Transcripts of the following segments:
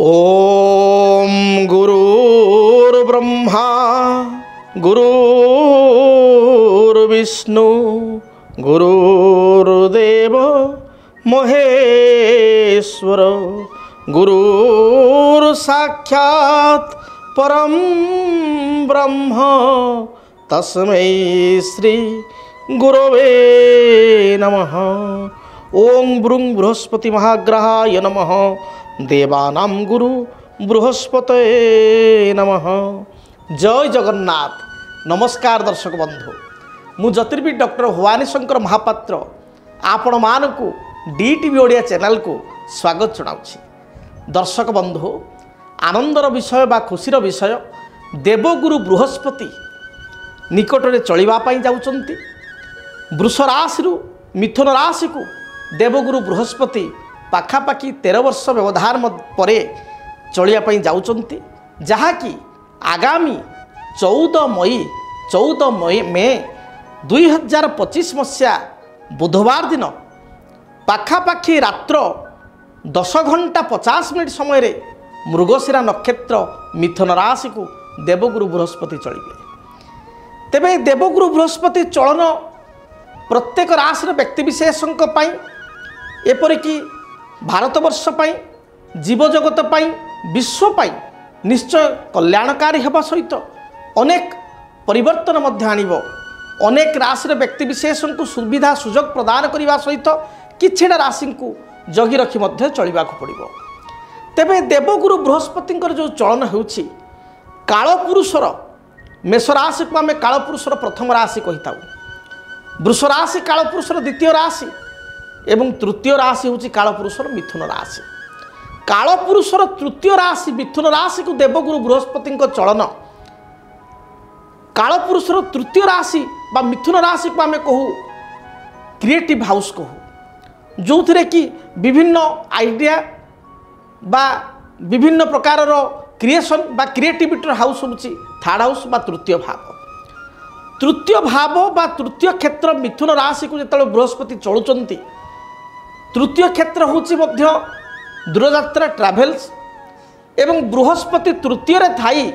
ओम गुरुर्ब्रह्मा गुरुर्विष्णु गुरुर्देव महेश्वर गुरुर्साक्षात् परम ब्रह्म तस्मै श्री गुरवे नमः। ओं ब्रूं बृहस्पति महाग्रहाय नमः। देवानां गुरु बृहस्पतये नमः। जय जगन्नाथ। नमस्कार दर्शक बंधु, मु ज्योतिर्विद डॉक्टर भवानी शंकर महापात्र आपण मानकु डीटीवी ओडिया चैनल को स्वागत जनाउछि। दर्शक बंधु, आनंदर विषय बा खुशीर विषय, देवगुरु बृहस्पति निकटरे चलिबा पई जाउचंती। वृष राशि मिथुन राशि को देवगुरु बृहस्पति पाखापाखि 13 वर्ष व्यवधान पर चलिया जाउचंती, जहाँकि आगामी 14 मई 2025 मसीहा बुधवार दिन पाखापाखि रात्र 10:50 समय मृगशिरा नक्षत्र मिथुन राशि को देवगुरु बृहस्पति चलिए। तेबे देवगुरु बृहस्पति चलन प्रत्येक राशि व्यक्तिविशेषों एपरिकी भारतवर्ष पाई, जीवजगत पाई, विश्व पाई निश्चय कल्याणकारी होगा सहित अनेक परिवर्तन मध्य आनिब। अनेक राशि व्यक्तिविशेषों को सुविधा सुजोग प्रदान करने सहित किछिटा राशि को जगी रखी मध्य चलने को पड़ो। तेबे देवगुरु बृहस्पति जो चलन होउछि कालपुरुषर मेष राशि को आम कालपुरुषर प्रथम राशि कही था। वृष राशि कालपुरुषर द्वितीय राशि एवं तृतीय राशि हूँ कालपुरुषर मिथुन राशि। कालपुरुषर तृतीय राशि मिथुन राशि को देवगुरु बृहस्पति चलन, कालपुरुषर तृतीय राशि बा मिथुन राशि को आम कहू क्रिएटिव हाउस कहू, जो थे कि विभिन्न आइडिया बा विभिन्न प्रकार क्रिएशन बा क्रिएटिविटी हाउस हूँ थर्ड हाउस बा तृतीय भाव। तृतीय भाव बा तृतीय क्षेत्र मिथुन राशि को जो बृहस्पति चलुचंती, तृतीय क्षेत्र होची मध्य दूरयात्रा ट्राभेल्स एवं बृहस्पति तृतीय रे थाई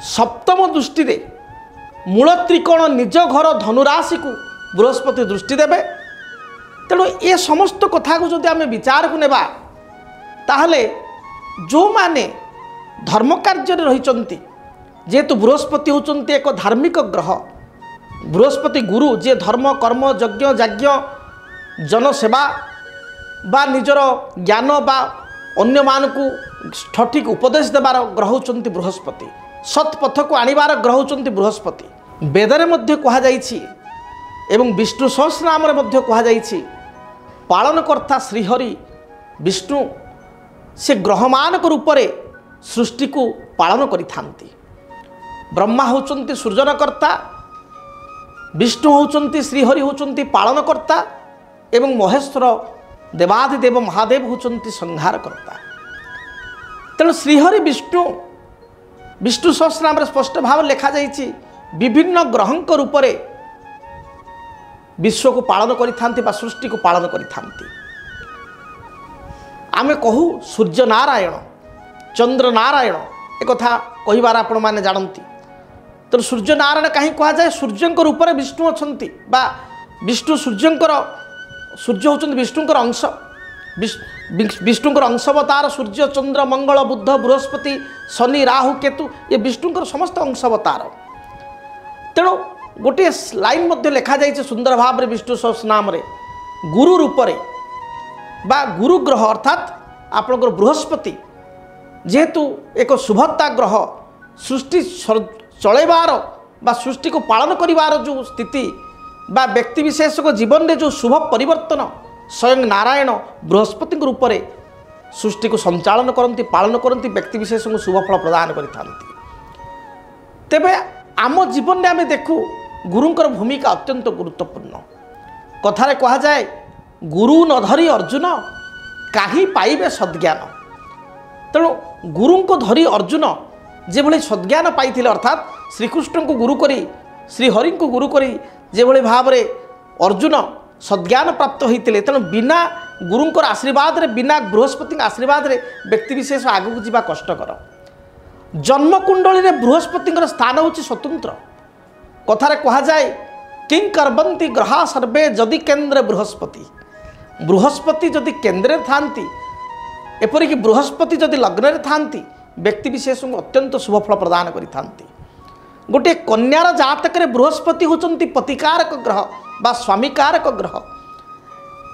सप्तम दृष्टि रे मूल त्रिकोण निज घर धनुराशि को बृहस्पति दृष्टि देवे। तेणु ये समस्त कथा को जदि आम विचार को नेबा ताहले जो माने धर्म कार्य रही, जेहेतु बृहस्पति होचंती एक धार्मिक ग्रह, बृहस्पति गुरु जे धर्म कर्म यज्ञ याज्ञ जनसेवा बा निजर ज्ञान बा अन्य मान को सठिक उपदेश देवार ग्रह होचंती बृहस्पति, सत्पथ को आनिबार ग्रह होचंती बृहस्पति। वेदरे मध्य कहा जाइछि एवं विष्णु सहस्रनाम रे मध्य कहा जाइछि पालनकर्ता श्रीहरि विष्णु से ग्रहमान रूप से सृष्टि को पालन करिथांती। ब्रह्मा होचंती सृजनकर्ता, विष्णु होचंती श्रीहरि होचंती पालनकर्ता एवं महेश्वर देवाधिदेव महादेव होचंती संहारकर्ता। तेणु श्रीहरि विष्णु विष्णु सहस्रनाम स्पष्ट भाव लिखा जाइछि विभिन्न ग्रहों रूप से विश्व को पालन करिथांती बा सृष्टि को पालन करिथांती। आमे कहू सूर्य नारायण चंद्र नारायण एक कथा कहिबार आपण माने जानती। तो सूर्य नारायण कहीं कहा जाए, सूर्यंकर रूप में विष्णु अछंती बा विष्णु सूर्यंकर, सूर्य होचंती विष्णुंकर अंश, विष्णुंकर अंशावतार सूर्य चंद्र मंगल बुध बृहस्पति शनि राहु केतु ये विष्णुंकर समस्त अंशावतार। तेणु गोटे लाइन मध्य लिखा जाइए सुंदर भाव में विष्णु सहस्रनाम रे गुरु रूप बा गुरु ग्रह अर्थात आपणकर बृहस्पति जेहेतु एक शुभता ग्रह, सृष्टि चलैबार बा सृष्टि को पालन करिवार जो स्थिति बा व्यक्ति विशेष को जीवन में जो शुभ परिवर्तन स्वयं नारायण बृहस्पति रूप में सृष्टि को संचालन करती पालन करती व्यक्ति विशेष को शुभ फल प्रदान करती। तेबे आम जीवन में आम देखू गुरुंकर भूमिका अत्यंत गुरुत्वपूर्ण। कथारे कहा जाए गुरु न धरी अर्जुन काही पाइबे सद्ज्ञान। तेणु गुरु को धरी अर्जुन जे भली सद्ज्ञान पाइथिले अर्थात श्रीकृष्ण को गुरु करी श्रीहरि को गुरु करी जे भली भाव रे अर्जुन सद्ज्ञान प्राप्त होते। तेणु बिना गुरुंकर आशीर्वाद रे बिना बृहस्पति आशीर्वाद रे व्यक्ति विशेष आगक जावा कष्टकर। जन्मकुंडली रे बृहस्पति स्थान होची स्वतंत्र। कथारे कहा जाए किं करबंती ग्रहा सर्वे जदि केन्द्रे बृहस्पति। बृहस्पति जदि केन्द्रे थांती एपरिक बृहस्पति जदि लग्न थांती व्यक्ति विशेष को अत्यंत शुभ फल प्रदान करि थांती। गोटे कन्यार जातक बृहस्पति होचंती पतिकारक ग्रह बा स्वामीकारक ग्रह।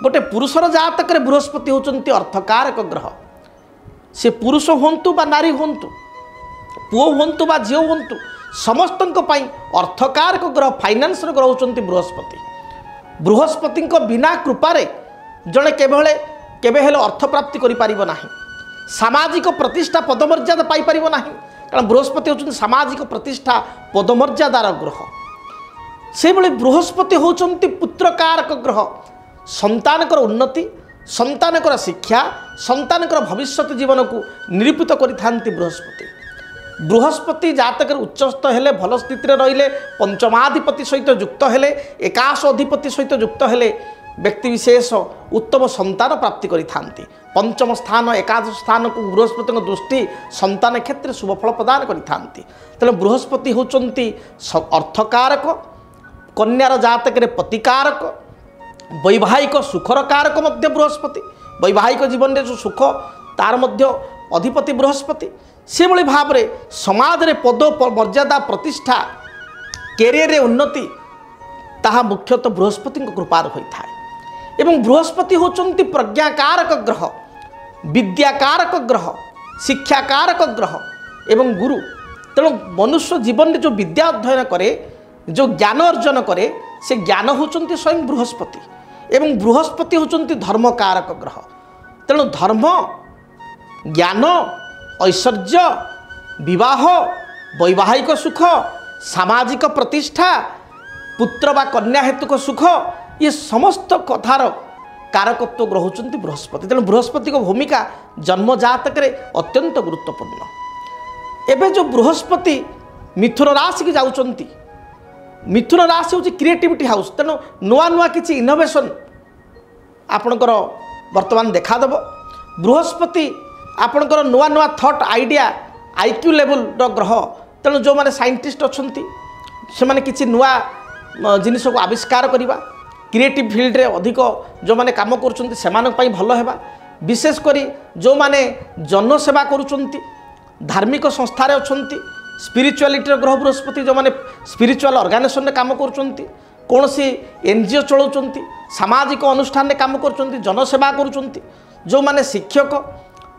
गोटे पुरुषर जातक बृहस्पति होचंती अर्थकारक ग्रह। से पुरुष होंतु बा नारी होंतु, पुओ होंतु बा झियो होंतु, समस्तंक पई अर्थकारक ग्रह फाइनान्स ग्रह होचंती बृहस्पति। बृहस्पति बिना कृपारे जड़े केवे हेले अर्थ प्राप्ति करि परिबो नाही, सामाजिक प्रतिष्ठा पदमर्यादा पाई परिबो नाही। कारण बृहस्पति होचंती सामाजिक प्रतिष्ठा पदमर्यादार ग्रह। से भली बृहस्पति होचंती पुत्रकारक ग्रह। संतानकर उन्नति, संतानकर शिक्षा, संतानकर भविष्यत जीवन को निरूपित करिथांती बृहस्पति। बृहस्पति जातक उच्चस्थ हेले भल स्थिति रहिले, पंचमाधिपति सहित युक्त हेले, एकाश अधिपति सहित युक्त हेले व्यक्ति विशेष उत्तम संतान प्राप्ति करिथांती। पंचम स्थान एकादश स्थान को बृहस्पति दृष्टि संतान क्षेत्र शुभ फल प्रदान करिथांती। तेणु बृहस्पति होचंती अर्थकारक, कन्यार जातक पतिकारक, वैवाहिक सुखर कारक मध्य बृहस्पति। वैवाहिक जीवन में जो सुख तार मध्य अधिपति बृहस्पति। से भली भाव में समाज रे पद मर्यादा प्रतिष्ठा कैरियर रे उन्नति ताहा मुख्यतः बृहस्पति कृपार होता है। एवं बृहस्पति होचंती प्रज्ञाकारक ग्रह, विद्याकारक ग्रह, शिक्षाकारक ग्रह एवं गुरु। तेणु मनुष्य जीवन में जो विद्या अध्ययन करे, जो ज्ञान अर्जन करे, से ज्ञान होचंती स्वयं बृहस्पति। एवं बृहस्पति होचंती धर्मकारक ग्रह। तेणु धर्म, ज्ञान, ऐश्वर्य, विवाह, वैवाहिक सुख, सामाजिक प्रतिष्ठा, पुत्र बा कन्या हेतुक सुख, ये समस्त कथार कारकत्व ग्रह होचंती बृहस्पति। तेणु बृहस्पति को भूमिका जन्म जातक अत्यंत गुरुत्वपूर्ण। एबे जो बृहस्पति मिथुन राशि की जाउचंती, मिथुन राशि हूँ क्रिएटिविटी हाउस। तेणु नुआ नुआ किसी इनोवेशन आपणकर वर्तमान देखादेव। बृहस्पति आपणकर नुआ नुआ थॉट आइडिया आईक्यू लेवल ग्रह। तेणु जो माने साइंटिस्ट अच्छी से माने किसी नुआ जिनिस को आविष्कार करवा, क्रिएटिव फील्ड रे अधिक जो माने काम करुछंती सेमानक पई भल हेबा। विशेष करी जो माने जनसेवा करुछंती, धार्मिक संस्थारे अछंती, स्पिरिचुआलिटी ग्रह बृहस्पति जो माने स्पिरिचुअल ऑर्गेनाइजेशन रे काम करुछंती, कौनसी एनजीओ चलाउछंती, सामाजिक अनुष्ठान रे काम करुछंती, जनसेवा करुछंती, जो माने शिक्षक,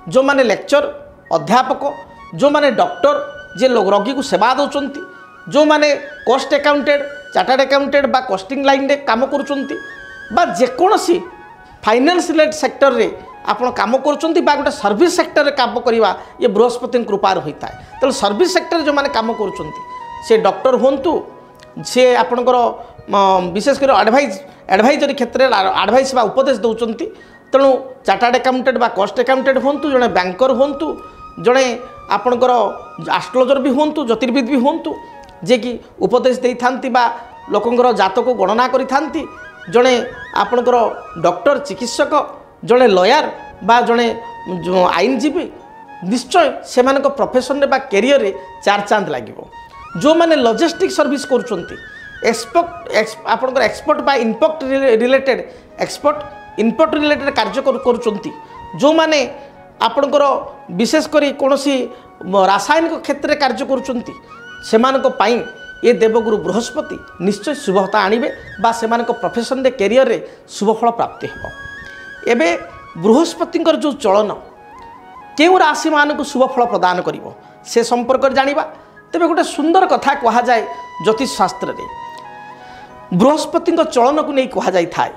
जो माने लेक्चर अध्यापक, जो माने डॉक्टर जे लोग रोगी को सेवा दउछंती, जो माने कॉस्ट अकाउंटेंट, चार्टर्ड अकाउंटेंट बा कॉस्टिंग लाइन रे काम करुछंती, बा जेकोसी फाइनेंस रिलेटेड सेक्टर रे आपण काम करुछंती, बा गोटे सर्विस सेक्टर रे काम करवा ये बृहस्पति कृपार होता है। तेणु सर्विस सेक्टर जो माने काम करुछंती, से डॉक्टर होंतु, से आपणकर विशेषकर एडभाइजरी क्षेत्र में एडभाइस बा उपदेश दौरान। तेणु चार्टर्ड अकाउंटेंट बा कॉस्ट अकाउंटेंट होंतु, जड़े बैंकर होंतु, जड़े आपणकर एस्ट्रोलॉजर भी होंतु, ज्योतिर्विद भी होंतु, जे कि उपदेश दे थांती बा लोकंकर जातक को गणना करि थांती, जड़े आपणकर डॉक्टर, चिकित्सक, जड़े लॉयर बा जड़े आईनजीवी, निश्चय से प्रोफेशन बा कैरियर रे चार चांद लागिबो। जो माने लॉजिस्टिक सर्विस करुछंती, आपणकर एक्सपोर्ट बा import related, export import related कार्य करुछंती, जो माने आपणकर विशेष करी कोनोसी रासायनिक क्षेत्र में कार्य करुछंती, सेमानक पाई ये देवगुरु बृहस्पति निश्चय शुभता आणिबे बा सेमानक प्रोफेशन रे कैरियर रे शुभफल प्राप्ति हेबो। एबे बृहस्पतिंकर जो चलन केउ राशि मानक शुभफल प्रदान करिवो से संपर्क जानिबा। तेबे गोटे सुंदर कथा कहा जाए ज्योतिष शास्त्र रे, बृहस्पतिंक चलन को नहीं कहा जाय थाए,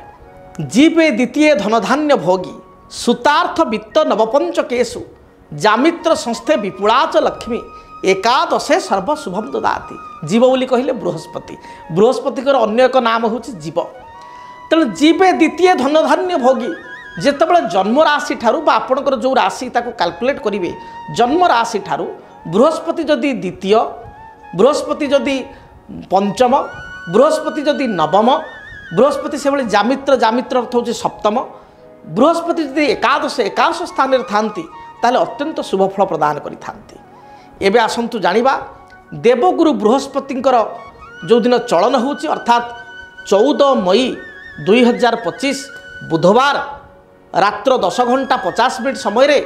जीवे द्वितीय धनधान्य भोगी, सुतार्थ वित्त नवपंचकेशु, जामित्र संस्थे विपुलाच लक्ष्मी, एकादशे सर्व शुभम ददाति। जीव बोली कहले बृहस्पति, बृहस्पतिकर अन्य एक नाम होची जीव। तेणु जीवे द्वितीय धनधान्य भोगी, जेतेबेले जन्म राशि ठारू बा आपणकर जो राशि ताको कैलकुलेट करिवे, जन्म राशि ठारू बृहस्पति जदि द्वितीय, बृहस्पति जदि पंचम, बृहस्पति जदि नवम, बृहस्पति से जामित्र, जामित्र अर्थ होची सप्तम, बृहस्पति यदि एकादश स्थान में थांती ताले अत्यंत शुभफल प्रदान करिथांती। एबे आसंतु जानिबा देवगुरु बृहस्पतिंकर जो दिन चलन होची अर्थात 14 मई 2025 बुधवार रात्र 10 घंटा 50 मिनट समय रे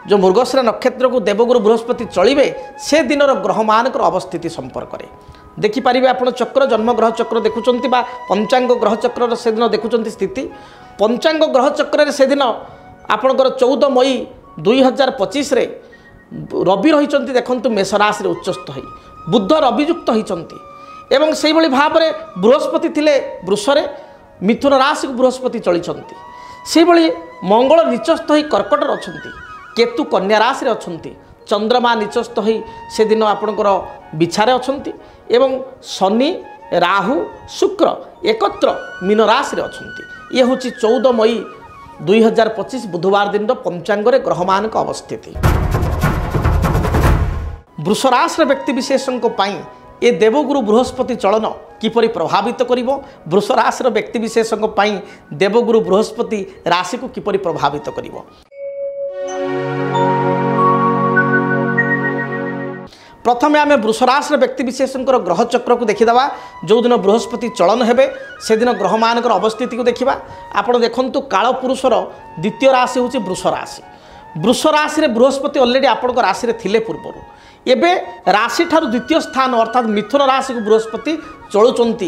जो मृगशिरा नक्षत्र को देवगुरु बृहस्पति चलिबे से दिनर ग्रह मानकर अवस्थिति संपर्क में देखिपारे आप चक्र जन्म ग्रह चक्र देखुंत पंचांग ग्रह चक्र से दिन देखुं स्थिति पंचांग ग्रह चक्र से दिन आपणकर 14 मई 2025 रे रवि रही देखु मेषराशि उच्चस्थ हो बुध रवियुक्त होती एवं से भाव में बृहस्पति थिले वृषरे मिथुन राशि को बृहस्पति चलती से मंगल नीचस्थ हो कर्कट अच्छा केतु कन्या राशि अच्छा चंद्रमा नीचस्थ हो से दिन आपणकर बिछारे अच्छा एवं शनि राहु शुक्र एकत्र मीन राशि अच्छा ये हूँ 14 मई 2025 बुधवार दिन पंचांग ग्रह मान अवस्थिति। वृष राशि व्यक्ति विशेषों ये देवगुरु बृहस्पति चलन किपरि प्रभावित करिवो वृष राशि व्यक्ति विशेषों देवगुरु बृहस्पति राशि को किपरि प्रभावित करिवो। प्रथमे आम वृष राशि व्यक्ति विशेषों ग्रह चक्र को देखीदा जो दिन बृहस्पति चलन हेबे से दिन ग्रह मानकर अवस्थिति को देखा आपड़ देखु कालपुरुषर द्वितीय राशि हूँ वृष राशि। वृष राशि बृहस्पति अलरेडी आपण राशि थिले पूर्वर एबे राशि ठारू द्वितीय स्थान अर्थात मिथुन राशि को बृहस्पति चलुंट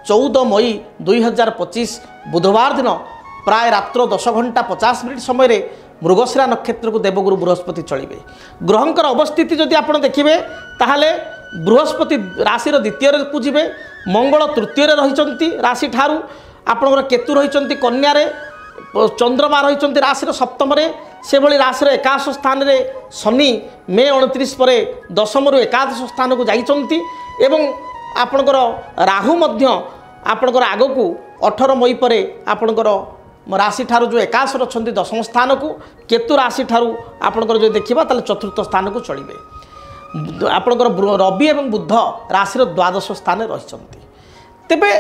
14 मई 2025 बुधवार दिन प्राय रात्र 10 घंटा 50 मिनट समय मृगशिरा नक्षत्र को देवगुरु बृहस्पति चलिए। ग्रहंकर अवस्थिति जदि आप देखिए ताहले बृहस्पति राशि द्वितीय को जीवे मंगल तृतीय रही राशि ठारू आपणकर केतु रही कन्या चंद्रमा रही राशि सप्तम से भली राशि एकादश स्थान रे शनि मे 29 पर 10 रु एकादश स्थान को जाइछंती एवं आपणकर राहु मध्य आपणकर आगकू 18 मई पर आपणकर राशि ठारू जो एकादश अच्छा 10 स्थान को केतु राशि ठारू आपणकर जो देखा ताले चतुर्थ स्थान को चलिए। आपणकर रवि एवं बुध राशि द्वादश स्थान रही तेबे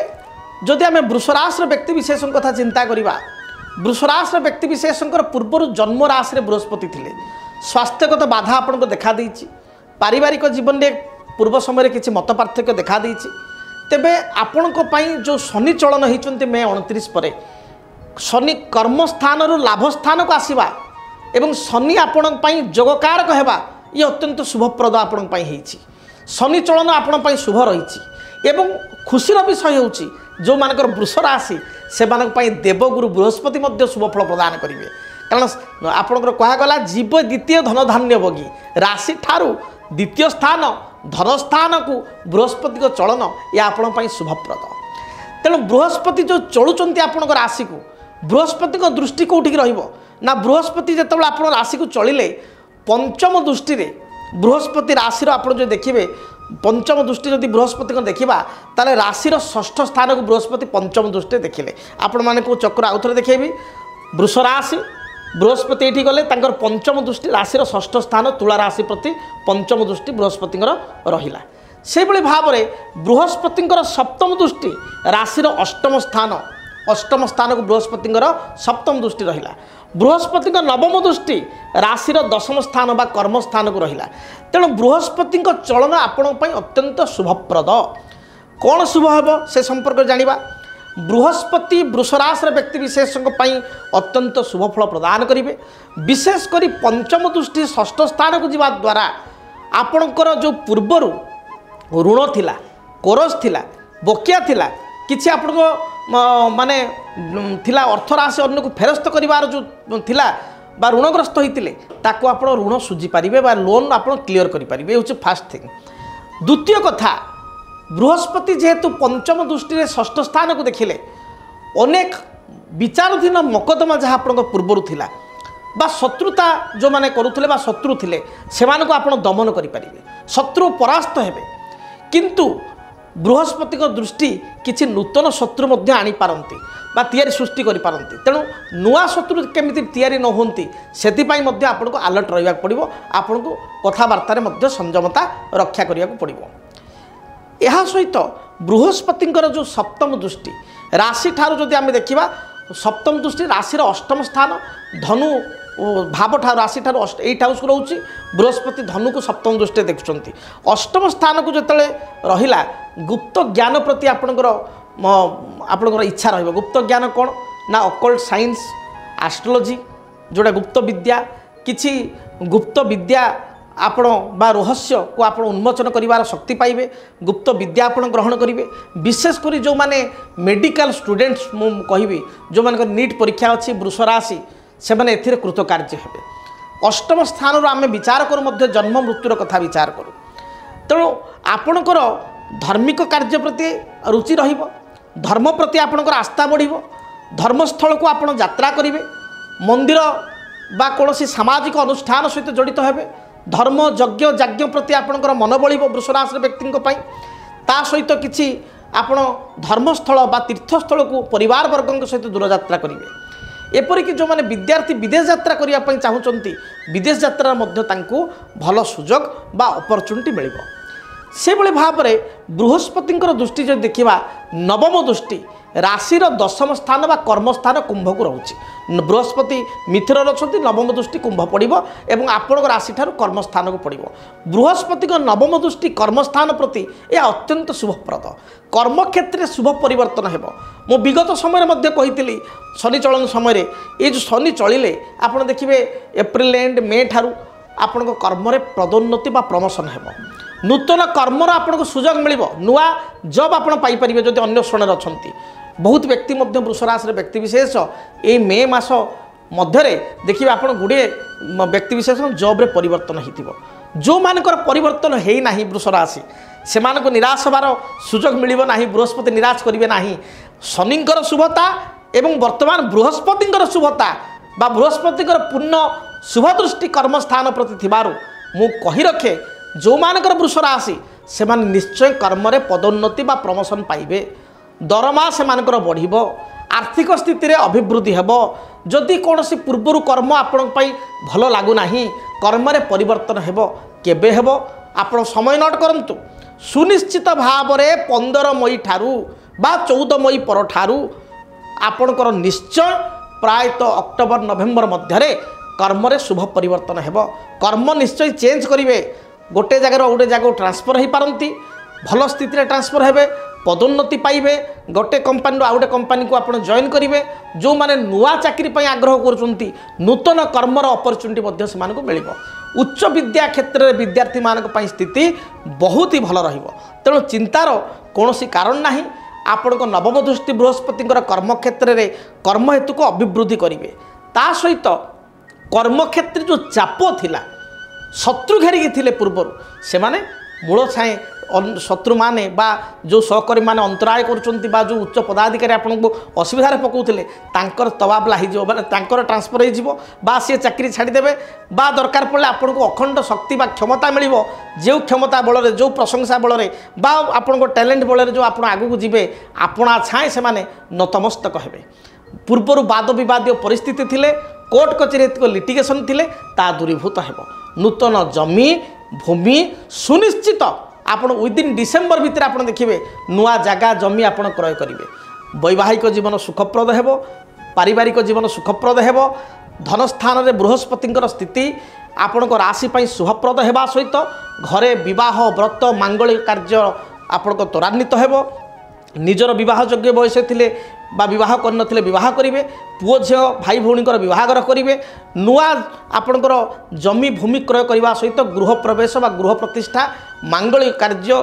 जदि आम वृष राशि व्यक्ति विशेषों कथा चिंता करिबा वृष राशि व्यक्ति विशेषों पूर्वर जन्म राशि बृहस्पति थिले स्वास्थ्यगत बाधा आपको देखा देइछि पारिवारिक जीवन में पूर्व समय किसी मत पार्थक्य देखा देइछि तेबे आपणको पई जो शनि चलन होइचंते मे 29 पर शनि कर्मस्थान लाभ स्थान को आसवा एवं शनि आपण पई जोगकारक हेबा ये अत्यंत शुभप्रद आपण पई होइछि। शनि चलन आपण पई शुभ रही एवं खुशीर विषय होउछि जो मानकर वृष राशि से देवगुरु बृहस्पति शुभफल प्रदान करेंगे कारण आपंकर कहगला जीव द्वितीय धन धान्य भोगी राशि ठारू द्वितीय स्थान धन स्थान को बृहस्पति को चलन ये आपण शुभप्रद। तेणु बृहस्पति जो चलुंट आपण राशि को बृहस्पति दृष्टि कौटी ना बृहस्पति जो आप राशि को चलिले पंचम दृष्टि बृहस्पति राशि आप जो देखिए पंचम दृष्टि जदि बृहस्पति देखा ताले राशि षष्ठ स्थान को बृहस्पति पंचम दृष्टि देखिले आपण माने को चक्र आउ थे देखेबी वृष राशि बृहस्पति ये गले पंचम दृष्टि राशि षष्ठ स्थान तुला राशि प्रति पंचम दृष्टि बृहस्पति रहिला से भाव में बृहस्पति सप्तम दृष्टि राशि अष्टम स्थान को बृहस्पति सप्तम दृष्टि रहिला बृहस्पति नवम दृष्टि राशि दशम स्थान बा कर्म स्थान को रहिला तेणु बृहस्पति चलन आपण अत्यंत शुभप्रद। कौन शुभ हम से संपर्क जानिबा बृहस्पति वृष राशि व्यक्ति विशेषों अत्यंत शुभफल प्रदान करेंगे विशेषकर पंचम दृष्टि षष्ठ स्थान को जीवा द्वारा आपणकर जो पूर्वर ऋण थिला कोरस थिला बकिया थिला किछि आपको माने थिला अर्थ राशि अन्य को फेरस्त करिवार जो थिला बा ऋणग्रस्त होइतिले ताको आपण ऋण सुझी पारिबे बा लोन आपण क्लियर करि पारिबे होछि फास्ट थिंग। द्वितीय कथा बृहस्पति जेहेतु पंचम दृष्टि षष्ठ स्थान को देखिले अनेक विचाराधीन मकदमा जहाँ आपण पूर्वर थिला बा शत्रुता जो माने करुथिले बा शत्रु थिले सेमानको आपण दमन करि पारिबे शत्रु परास्त हेबे किंतु बृहस्पति दृष्टि किसी नूतन शत्रु मध्य आनी पारंती बा तैयारी सृष्टि करि पारंती तेणु नुआ शत्रु केमिति तैयारी न होंती सेतिपाई मध्य आपनको अलर्ट रहिबा पड़िबो आपनको कथाबार्ता मध्य संयमता रक्षा करिया पड़िबो। यह सहित बृहस्पति जो सप्तम दृष्टि राशि ठारू जदि आम देखा सप्तम दृष्टि राशि अष्टम स्थान धनु भाव राशि ठार 8 हाउस को रोचे बृहस्पति धनु को सप्तम दृष्टि देखुंट अष्टम स्थान को जो रहा गुप्त ज्ञान प्रति आपणकर इच्छा रही गुप्त ज्ञान कौन ना अकल्ट साइंस एस्ट्रोलॉजी जोड़ा गुप्त विद्या किछि गुप्त विद्या आपण बा रहस्य को आपण उन्मोचन करिवार शक्ति पाइबे गुप्त विद्या आपण ग्रहण करिवे विशेष करी जो माने मेडिकल स्टूडेंट्स मु कहिबी जो माने नीट परीक्षा अछि वृष राशि से माने एथिरे कृतकार्य हेबे अष्टम स्थान रो आमे विचार करू मध्य जन्म मृत्युर कथा विचार करू तेणु आपणकर धार्मिक कार्य प्रति रुचि रहिबो धर्म प्रति आपणकर आस्था बढ़िबो धर्मस्थल को आपण यात्रा करिवे मंदिर बा कोनोसी सामाजिक अनुष्ठान सहित जड़ित हेबे धर्म यज्ञ जाज्ञ प्रति आपणकर मन बढ़िबो वृष राशि व्यक्ति ता सहित किछि आपण धर्मस्थल बा तीर्थस्थल को परिवार वर्ग सहित दूर यात्रा करिवे एपरिक जो माने विद्यार्थी विदेश यात्रा करिया पई चाहुचंती विदेश यात्रा मध्य तांको भल सुजोग बा अपॉर्चुनिटी मिलिबो से भली भाव में बृहस्पति दृष्टि जो देखा नवम दृष्टि राशि दशम स्थान बा कर्मस्थान कुंभ को रोचे बृहस्पति मिथुन अच्छा नवम दृष्टि कुंभ पड़ो और आपण राशि ठार कर्मस्थान को पड़ो बृहस्पति नवम दृष्टि कर्मस्थान प्रति यह अत्यंत शुभप्रद कर्मक्षेत्र में शुभ परिवर्तन हो मो विगत समय कही शनि चलन समय ये जो शनि चलिले आप देखिए एप्रिल एंड मे ठारू आपण कर्म पदोन्नति बा प्रमोशन हो नूतन कर्मर आपको सुजोग मिल नुआ जब आप पाइपर जब अन्य श्रेणी अच्छा बहुत व्यक्ति वृष राशि व्यक्ति विशेष ये मे मास मध्य देखिए आप गुड़े व्यक्ति विशेष जॉब रे परिवर्तन हो जो मानकर परिवर्तन है ना वृष राशि से निराश होबार सुजोग मिल ना बृहस्पति निराश करेंगे ना शनिंकर शुभता एवं वर्तमान बृहस्पति शुभता बा बृहस्पति पूर्ण शुभ दृष्टि कर्मस्थान प्रति थिबारु मु कही रखे जो मानकर वृष राशि से निश्चय कर्म रे पदोन्नति बा प्रमोशन पाइबे दरमा से मानकर बढ़िबो आर्थिक स्थिति रे अभिवृद्धि हेबो जदि कोनोसी पूर्वरु कर्म आपण पई भलो लागु नाही कर्म रे परिवर्तन हेबो केबे हेबो आपण समय नोट करंतु सुनिश्चित भाव रे 15 मई ठारू बा 14 मई पर ठारू आपणकर निश्चय प्रायतः अक्टोबर नवेम्बर मध्य कर्म रे शुभ परिवर्तन हेबो कर्म निश्चय चेंज करिवे गोटे जगह गोटे जगह ट्रांसफर हो पारती भल स्थिति ट्रांसफर हेबे पदोन्नति पाइबे गोटे कंपानी आउ गोटे कंपानी को आप जॉइन करेंगे जो माने नुआ चाकरी पर आग्रह कर नूतन कर्मर अपॉर्चुनिटी से मिल उच्च विद्या क्षेत्र में विद्यार्थी मान स्थिति बहुत ही भल तेणु चिंतार कौन कारण ना आपण नवम दृष्टि बृहस्पति कर्म क्षेत्र में कर्म हेतु को अभिवृद्धि करेंगे ता सहित कर्मक्षेत्र जो चाप थिला शत्रु घेरिकी थिले पूर्वर से माने मूल छाए शत्रु माने बा जो सहकर्मी माने अंतराय करुचंती बा जो उच्च पदाधिकारी आपन को असुविधा रे पकाउथिले तांकर तबाबला ही जो माने तांकर ट्रांसफर हो जिवो बा से चाकरी छाड़ी देबे बा दरकार पड़ले आपन को अखंड शक्ति बा क्षमता मिलिवो जो क्षमता बल रे जो प्रशंसा बल रे बा आपन को टैलेंट बल रे जो आपन आगु को जिवे आपणा छाए से माने नतमस्तक हेबे पूर्वर वाद विवाद परिस्थिति थिले कोर्ट कचेरी लिटिगेशन थिले ता दूरीभूत हेबो नूतन जमी भूमि सुनिश्चित आपण विदिन डिसेम्बर भितर आप देखिए नुआ जगह जमी आप क्रय करेंगे वैवाहिक जीवन सुखप्रद हेबो पारिवारिक जीवन सुखप्रद हेबो धन स्थान में बृहस्पति स्थिति आपण राशि शुभप्रद हेबा सहित घरे विवाह व्रत मांगलिक कार्य आपण त्वरान्वित हेबो निजर विवाह योग्य बयस थिले बा विवाह करनथिले विवाह करेंगे पुओ झील भाई भौणीकर विवाहर करेंगे नुआ आपणकर जमी भूमि क्रय करने सहित गृह प्रवेश बा गृह प्रतिष्ठा मांगलिक कार्य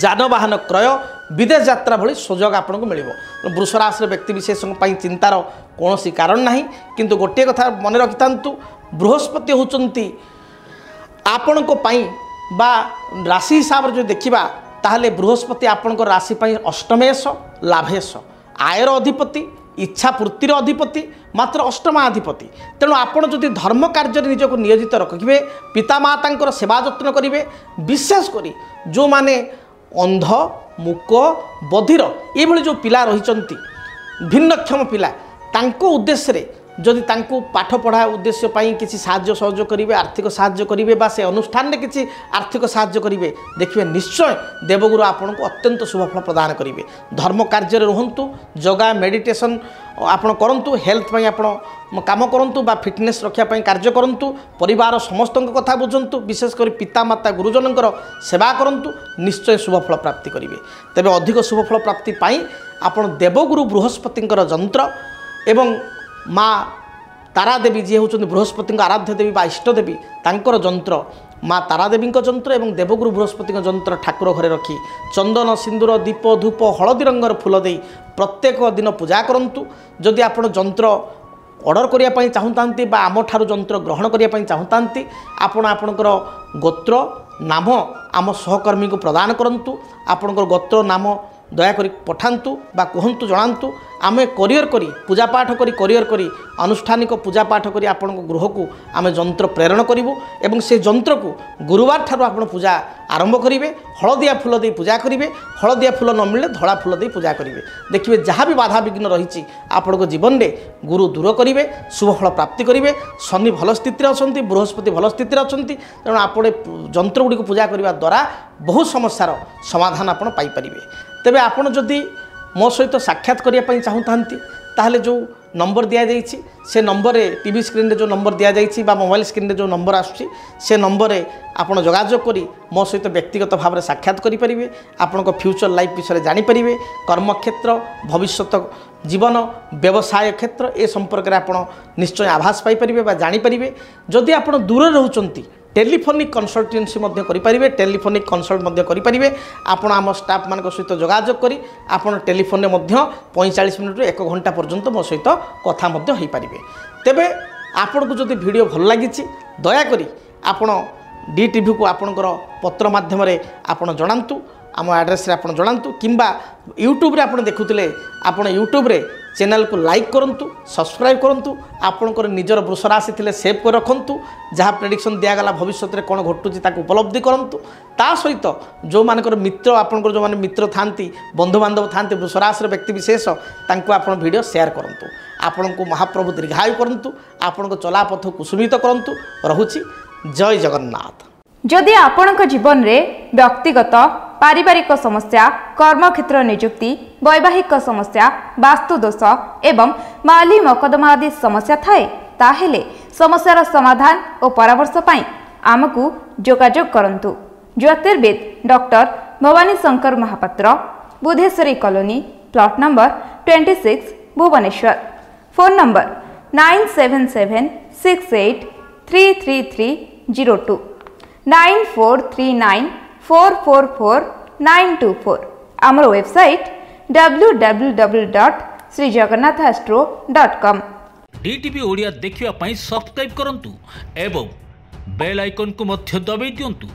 जानवाहन क्रय विदेश यात्रा भली सुजोग आपको मिल वृष राशि व्यक्ति विशेष चिंतार कौन कारण ना किंतु गोटे कथा मन रखि था बृहस्पति होती आपण बा राशि हिसाब से जो देखा ताहले बृहस्पति आपणकर राशि अष्टमेश लाभेश आयर अधिपति इच्छा पूर्तिर अधिपति मात्र अष्टमाधिपति तेणु आपड़ जदि धर्म कार्य निजक नियोजित रखिए पितामाता सेवा जत्न करेंगे विशेषकर जो माने अंध मूक बधिर ये जो पिला रही भिन्नक्षम पिला तांको उद्देश्य जदि तांकु पाठ पढ़ा उद्देश्य पाई किसी साहाय्य सहयोग करेंगे आर्थिक साहाय्य करेंगे बा से अनुष्ठान में किसी आर्थिक साहाय्य करेंगे देखिए निश्चय देवगुरु आपन को अत्यंत शुभ फल प्रदान करेंगे। धर्म कार्य रुहतु योगा मेडिटेशन आपण करंतु हेल्थ पाई आपण काम करंतु बा फिटनेस रक्षा पाई कार्य करंतु परिवार समस्त कथा बुझंतु विशेष कर पिता माता गुरुजनकर सेवा करंतु निश्चय शुभ फल प्राप्ति करेंगे। तेबे अधिक शुभ फल प्राप्ति पाई आपण देवगुरु बृहस्पतिंकर जंत्र एवं माँ तारादेवी जी होउछन बृहस्पति आराध्य देवी बा इष्ट देवी तांकर जंत्र माँ तारादेवी जंत्र एवं देवगुरु बृहस्पति जंत्र ठाकुर घरे रखी चंदन सिंदूर दीप धूप हलदी रंगर फूल दे प्रत्येक दिन पूजा करंतु। जदि आपण जंत्र ऑर्डर करिया पई चाहुतांती बा आम ठारू जंत्र ग्रहण करिया पई चाहुतांती आपण आपणकर गोत्र नाम आम सहकर्मी को प्रदान करंतु। आपणकर गोत्र नाम दयाकोरी पठातु बा कहतु जनातु आमे कोरियर करी पूजा पाठ करी कोरियर करी अनुष्ठानिक पूजा पाठ करी आपण गृह को आमे जंत्र प्रेरण करूँ एवं से जंत्र को गुरुवार ठार आपण पूजा आरंभ करेंगे। हलदिया फूल दे पूजा करेंगे हलदिया फूल न मिले धड़ा फूल दे पूजा करेंगे देखिए जहाँ भी बाधा विघ्न रही आपण जीवन में गुरु दूर करेंगे शुभ फल प्राप्ति करेंगे। शनि भल स्थित अच्छा बृहस्पति भल स्थित अच्छा तेणु आप जंत्र गुड़ी पूजा करने द्वारा बहुत समस्यार समाधान आपण पाइपर। तेबे आपण जदि मो सहित साक्षात करने चाहूँगी ताहले जो नंबर दि जाइए से नंबर टीवी स्क्रीन रे जो नंबर दि जाइए मोबाइल स्क्रीन रे जो नंबर आसुची से नंबर आपण जोगाजोग करी मो सहित व्यक्तिगत भाव में साक्षात करेंगे। आपण फ्यूचर लाइफ विषय जानीपर कर्मक्षेत्र भविष्यत जीवन व्यवसाय क्षेत्र ए संपर्क में आप निश्चय आभास पाइपर जानीपर। जदि आप दूर रोचंती टेलीफोनिक कंसल्टेंसी करेंगे टेलीफोनिक कंसल्ट करेंगे आपण आम स्टाफ मान सहित जोगाजोग करी आपण टेलीफोन में 45 मिनट 1 घंटा पर्यंत मो सहित कथा हो पारे। तेबे आपण को जदि वीडियो भल लगी दयाकोरी आपण डी टीवी को आपणकर पत्र माध्यम आपण जनातु आम एड्रेस रे आपण जनातु किंबा यूट्यूब रे आपण देखुतिले आपण यूट्यूब रे चैनल को लाइक करंतु सब्सक्राइब करंतु आपणकर निजर वृष राशि थिले सेव कर रखंतु जहाँ प्रेडिक्शन दियागला भविष्य में कौन घटुची ताकू उपलब्धि करंतु। ता सहित जो मानकर मित्र आपणकर जो माने मित्र थांती बंधु बांधव थांती वृष राशि व्यक्ति विशेष तांकू आपण वीडियो शेयर करंतु। आपण को महाप्रभु दीर्घायु करंतु आपण को चलापथ कुसुमित करंतु। रहुची जय जगन्नाथ। जदि आपणक जीवन में व्यक्तिगत पारिवारिक समस्या कर्मक्षेत्र नियुक्ति वैवाहिक समस्या वास्तुदोष एवं माली मकदमा आदि समस्या थाए ताहेले समस्यार समाधान और परामर्श पाई आमको जोगाजोग करंतु। ज्योतिर्विद doctor Bhabani Shankar Mahapatra Budheswari colony plot number 26 Bhubaneswar. Phone number 9776833302 9439444924। आमर वेबसाइट www.srijagannathastro.com। DTV ओडिया देखिवा पई सब्सक्राइब करंतु एवं बेल आइकन को मध्य दबाई दियंतु।